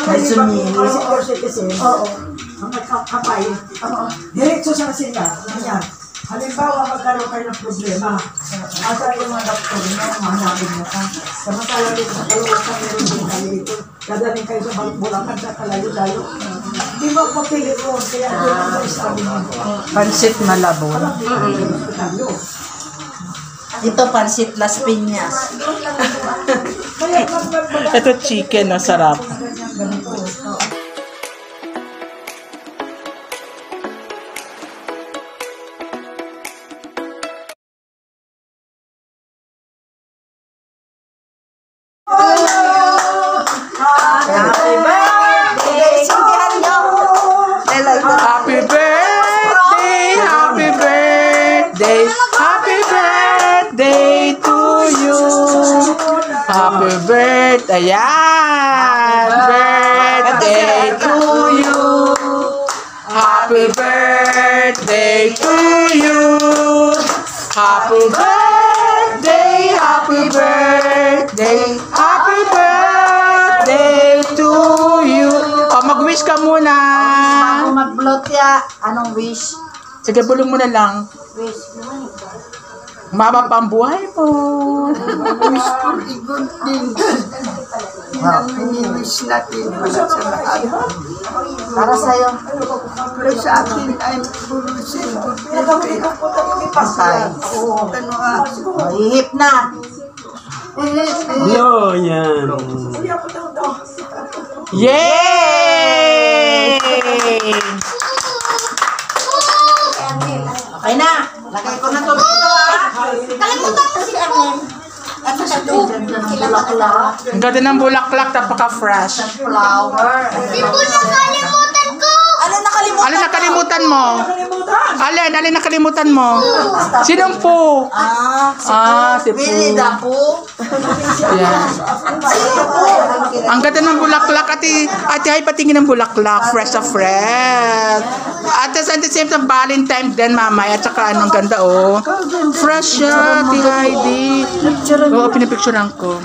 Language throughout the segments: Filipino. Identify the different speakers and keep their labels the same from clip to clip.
Speaker 1: May sumilis.
Speaker 2: Oo. Ang nagkakapay. Diretso sa sila. Ganyan. Halimbawa, magkaroon kayo ng problema. Asa yung mga doktor nyo, mahanapin mo ka. Samantala dito sa Caloocan, meron din kayo dito. Dadaling kayo sa Bulacan sa Kalayo-layo. Hindi mo papili ko, kaya doon ang sabi mo.
Speaker 1: Pansit Malabon. Ito, pansit Las Piñas.
Speaker 3: Ito chicken, no? Sarap. Happy birthday, happy birthday, happy birthday to you. Happy birthday, ayan, birthday to you. Happy birthday to you. Happy birthday, happy birthday, happy birthday to you. O, mag-wish ka muna.
Speaker 1: Bago mag-bloat ya, anong wish?
Speaker 3: Sige, bulong mo na lang.
Speaker 1: Wish.
Speaker 3: Mama pa ang buhay mo.
Speaker 4: Wish for a good thing. Yan ang mini-wish natin para sa lahat.
Speaker 1: Para sa'yo.
Speaker 4: Para sa akin, I'm producing good thing.
Speaker 1: Patay. Ihip na.
Speaker 5: Yo, yan.
Speaker 3: Yay!
Speaker 1: Okay na. Lagay ko na ito dito
Speaker 6: Kalimutan ko si Arlen. At sa bulaklak.
Speaker 3: Ang ganda ng bulaklak, napaka-fresh.
Speaker 1: Flower.
Speaker 6: Hindi po nakalimutan ko.
Speaker 1: Ano nakalimutan?
Speaker 3: Alin nakalimutan mo? Alin nakalimutan mo? Sinong po? Si po.
Speaker 1: Winnie the Pooh.
Speaker 3: Yan. Ang ganda ng bulaklak, ate ay patingin ng bulaklak, fresh na fresh. At the same time, Valentine din, mamay. At saka anong ganda, oh. Fresh siya, ate Heidi. Oo, pinipicturean ko.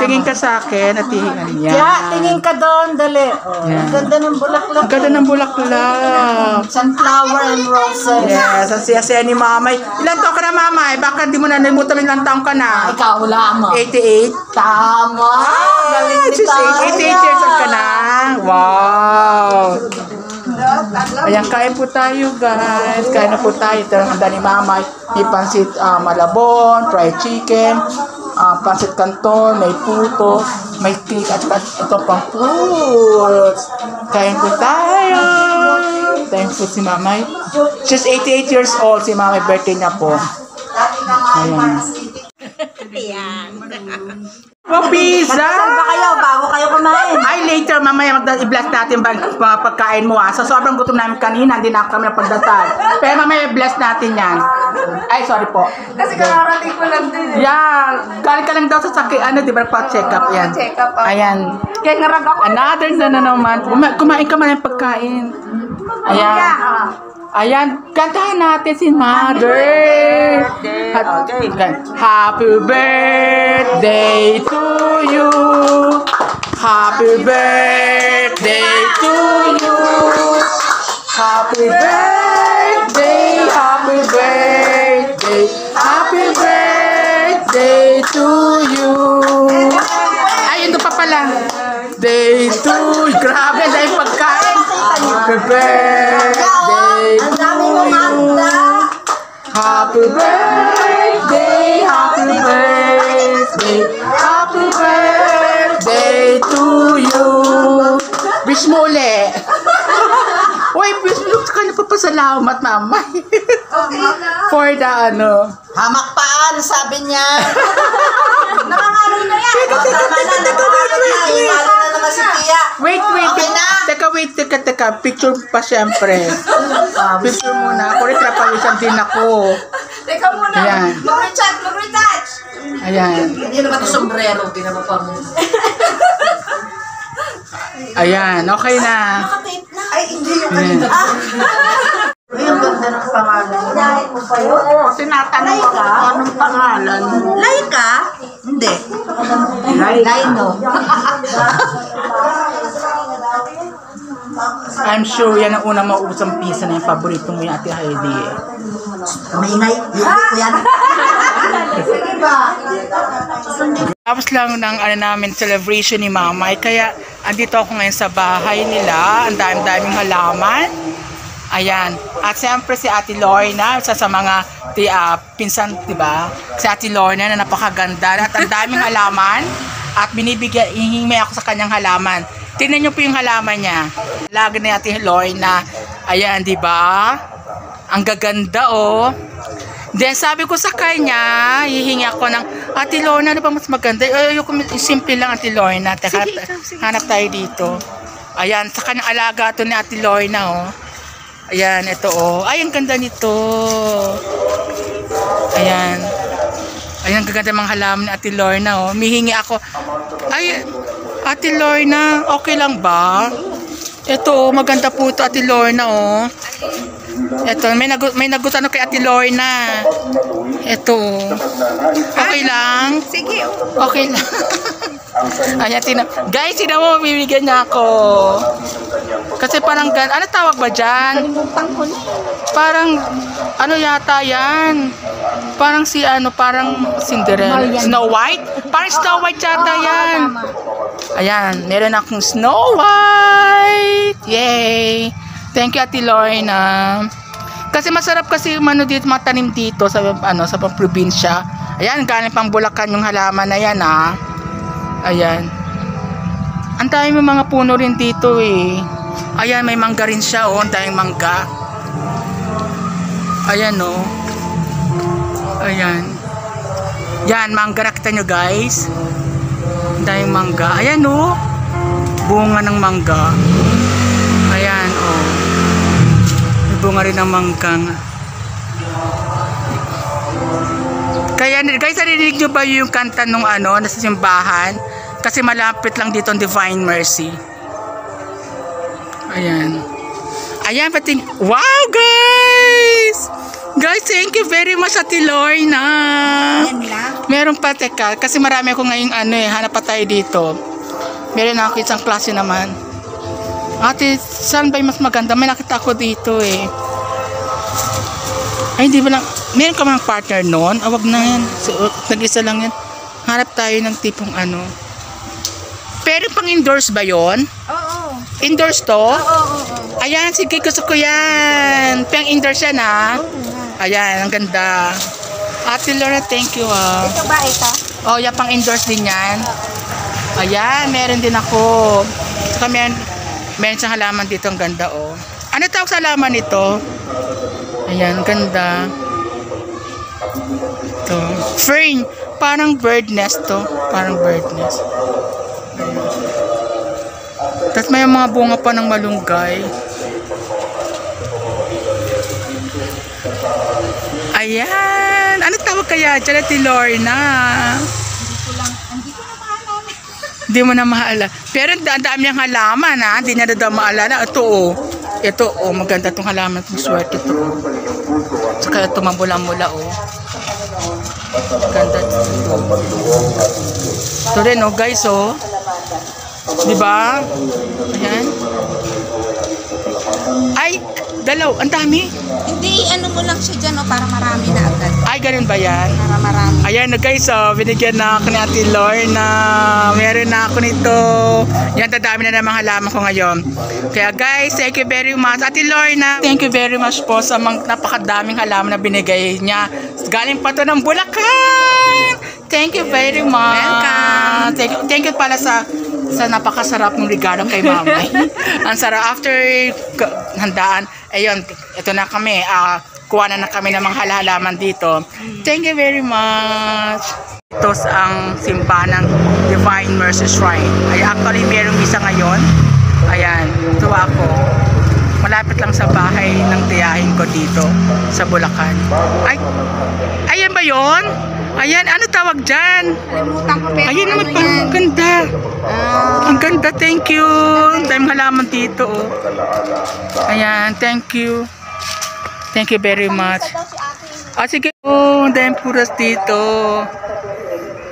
Speaker 3: Tingin ka sa akin, ate Heidi.
Speaker 1: Kaya, tingin ka doon, dali. Oh, ang ganda ng bulaklak.
Speaker 3: Ang ganda ng bulaklak.
Speaker 1: Sunflower and roses.
Speaker 3: Yes, ang siya ni mamay. Ilan taon ka na, mamay? Baka di mo na nalimutan ilang taon ka na?
Speaker 1: Ikaw, wala mo.
Speaker 3: 88?
Speaker 1: Tama. Galing ni
Speaker 3: She's 88 years old ka na. Wow. Ayan, kain po tayo, guys. Kain na po tayo. Ito ang handa ni mamay. May pansit malabon, fried chicken, pansit canton, may puto, may cake, at ito pang fruits. Kain po tayo. Thanks po si mamay. She's 88 years old. Si mamay, birthday niya po. Ayan. Wow, pizza!
Speaker 1: Saan ba kayo? Bago kayo kumain.
Speaker 3: Ay, later, mamaya i-bless natin mga pagkain mo. So, sobrang gutom namin kanina, hindi na kami napagdasal. Pero mamaya i-bless natin yan. Ay, sorry po.
Speaker 4: Kasi kararating ko lang din.
Speaker 3: Yeah, galing ka lang daw sa sakit, di ba, pa-check up yan.
Speaker 4: Check up.
Speaker 3: Ayan.
Speaker 4: Kaya ngarag ako.
Speaker 3: Another na naman. Kumain ka man ng pagkain. Ayan. Ayan, kantahan natin si Mother. Happy birthday to you. Happy birthday to you. Happy birthday, happy birthday, happy birthday to you. Ayun pa pala. Day to you. Grabe, dahil pagkain. Happy birthday
Speaker 1: Ang
Speaker 3: to
Speaker 1: dami mo manda.
Speaker 3: Happy birthday, happy birthday, happy birthday to you. Wish mo uli. Uy, wish mo ka na papasalamat, mama. For the
Speaker 1: Hamak paan, sabi niya. Nakangalo na yan. Tama na naman si Tia.
Speaker 3: Wait.
Speaker 1: Okay na.
Speaker 3: Teka. Picture pa siyempre. Picture muna. Ako rin trapawisan din ako.
Speaker 4: Teka muna.
Speaker 3: Ayan.
Speaker 4: Mag-retouch.
Speaker 3: Ayan.
Speaker 1: Hindi naman ito sombrero. Pinamapa mo.
Speaker 3: Ayan. Okay na.
Speaker 1: Ay, hindi yung
Speaker 3: Ayan.
Speaker 1: Ay, ang ganda ng pangalan. Hinahin mo pa yun? Oo, tinatanong ako anong pangalan. Laika? Hindi. Laino.
Speaker 3: I'm sure yan ang unang maubos ang pisa na yung paborito mo yung Ate Heidi eh.
Speaker 1: Maingay. Hindi ko yan. Sige ba?
Speaker 3: Tapos lang ng namin celebration ni Mama, kaya andito ako ngayon sa bahay nila. Ang daming halaman. Ayan. At siyempre si Ate Lorna, isa sa mga pinsan, diba? Si Ate Lorna na napakaganda. At ang daming halaman. At hihingi ako sa kanyang halaman. Tingnan niyo po yung halaman niya. Lagi ni Ate Lorna. Ayan, diba? Ang gaganda, oh. Then sabi ko sa kanya, hihingi ako ng Ate Lorna, ano ba mas maganda? Ayoko, simple lang Ate Lorna. Teka, hanap tayo dito. Ayan, sa kanyang alaga ito ni Ate Lorna, oh. Ayan, ito, oh. Ay, ang ganda nito. Ayan. Ayan, ang gaganda mga halaman ni Ate Lorna, oh. Mihingi ako. Ay, Ate Lorna, okay lang ba? Ito, maganda po ito, Ate Lorna, oh. Ito, may nagutan kay Ate Lorna. Ito. Okay lang?
Speaker 6: Sige.
Speaker 3: Okay lang. Ayan, guys, sino mo, bibigyan niya ako. Kasi parang, ano tawag ba dyan? Parang, ano yata yan? Parang parang Cinderella. Snow White? Parang Snow White yata yan. Ayan, meron akong Snow White. Yay! Thank you, Ate Lorna. Kasi masarap kasi dito matanim dito sa sa probinsya. Ayan, galing pang Bulacan yung halaman na yan, ah. Ayan. Ang dami mga puno rin dito eh. Ayan, may mangga rin siya, oh. Ang daming mangga. Ayan, oh. Ayan. Yan, mangga, nakita nyo guys. Ang daming mangga. Ayan, oh. Bunga ng mangga. Ayan, oh. May bunga rin ng manggang. Kaya guys, narinig nyo ba yung kanta nung nasa simbahan? Kasi malapit lang dito ang Divine Mercy. Ayan. Ayan, pati. Wow, guys! Guys, thank you very much, Ate Lorna. Meron pa, teka. Kasi marami ako ngayong hanap pa tayo dito. Meron ako isang klase naman. Ate, saan ba yung mas maganda? May nakita ako dito eh. Ay, hindi ba lang. Meron ka mga partner noon? Wag na yan. So, nag-isa lang yan. Hanap tayo ng tipong Pero pang indoors ba yon?
Speaker 6: Oo.
Speaker 3: Indoors to?
Speaker 6: Oo.
Speaker 3: Ayan, sige, gusto ko yan. Pang indoors yan, ha? Ayan, ang ganda. Ate Lorna, thank you, ha.
Speaker 6: Ito ba ito?
Speaker 3: Oh, yan, pang indoors din yan. Ayan, meron din ako. Saka meron siyang halaman dito, ang ganda, oh. Ano tawag sa halaman nito? Ayan, ganda. Ito. Fern. Parang bird nest to. Parang bird nest. Ayan. Tapos may mga bunga pa ng malunggay. Ayan. Ano tawag kaya dyan, Ate Lorna? Hindi mo na mahala. Pero ang dami ang halaman, ha? Hindi niya na maalala. Ito, oh. Ito, oh. Maganda itong halaman. Itong swerte ito, oh. Saka ito, mambula-mula, oh. Ganda ito. Ito rin, oh, guys, oh. Diba? Ayan. Ay, dalaw. Ang dami.
Speaker 6: Hindi, mo lang siya dyan, para marami na agad.
Speaker 3: Ay, ganun ba yan?
Speaker 6: Para marami.
Speaker 3: Ayan, guys, binigyan na ako ni Ate Lorna. Meron na ako nito. Yan, dadami na naman halaman ko ngayon. Kaya guys, thank you very much. Ate Lorna, thank you very much po sa napakadaming halaman na binigay niya. Galing pa to ng Bulacan. Thank you very much. Welcome. Thank you pala sa napakasarap ng regalo kay Mamay. Ang sarap after handaan. Ayun, ito na kami. Kuha na kami ng mga halaman dito. Thank you very much. Ito ang simbahan ng Divine Mercy Shrine. Ay, actually, merong misa ngayon. Ayan, ito ako. Malapit lang sa bahay ng tiyahin ko dito sa Bulacan. Ay, ayan ba yun? Ayan, ano tawag dyan?
Speaker 6: Kalimutan ko, pero
Speaker 3: Ayan naman pa, ang ganda. Ang ganda, thank you. Dahil halaman dito, oh. Ayan, thank you. Thank you very much. Sige, oh, dahil puras dito.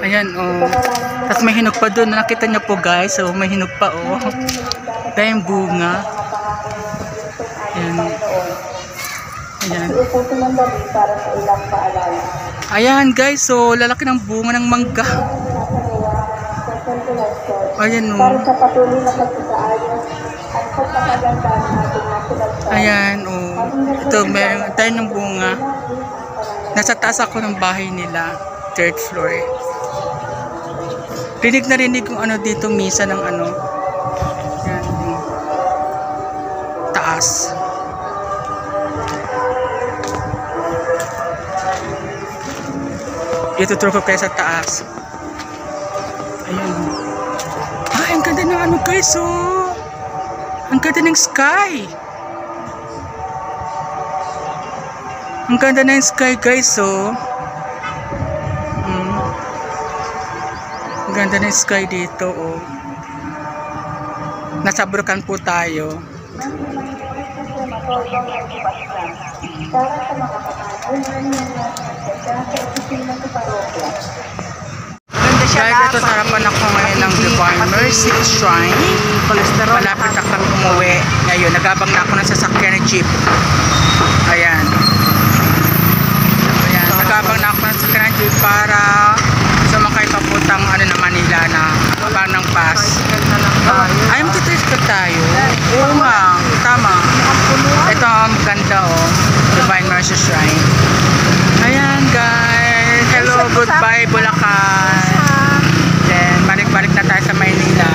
Speaker 3: Ayan, oh. Tapos may hinog pa doon. Nakita niyo po, guys. So, may hinog pa, oh. Dahil bunga. Ayan. Ayan. Ayan guys, so lalaki ng bunga ng mangga. Ayan o. Ayan o. Ito, meron tayo ng bunga. Nasa taas ako ng bahay nila. 3rd floor. Rinig na rinig kung ano dito, misa ng ano. Ayan. Taas. Ituturo ko kayo sa taas. Ayan. Ay, ang ganda ng ano guys, oh. Ang ganda ng sky. Ang ganda ng sky guys, oh. Ang ganda ng sky dito, oh. Nasa Bulacan po tayo. Guys, ito sarapan ako ngayon ng Divine Mercy Shrine. Malapit na kami umuwi. Ngayon, nagabang na ako ng sasakyan ng jeep. Ayan. Ayan, nagabang na ako ng sasakyan ng jeep para sumakay papuntang ano na Manila na abang ng pass. Ay, magtitris ka tayo. Oo nga, tama. Ito ang ganda, oh. Divine Mercy Shrine. Ayan guys. Hello, goodbye Bulacan. Then, balik-balik na tayo sa Maynila.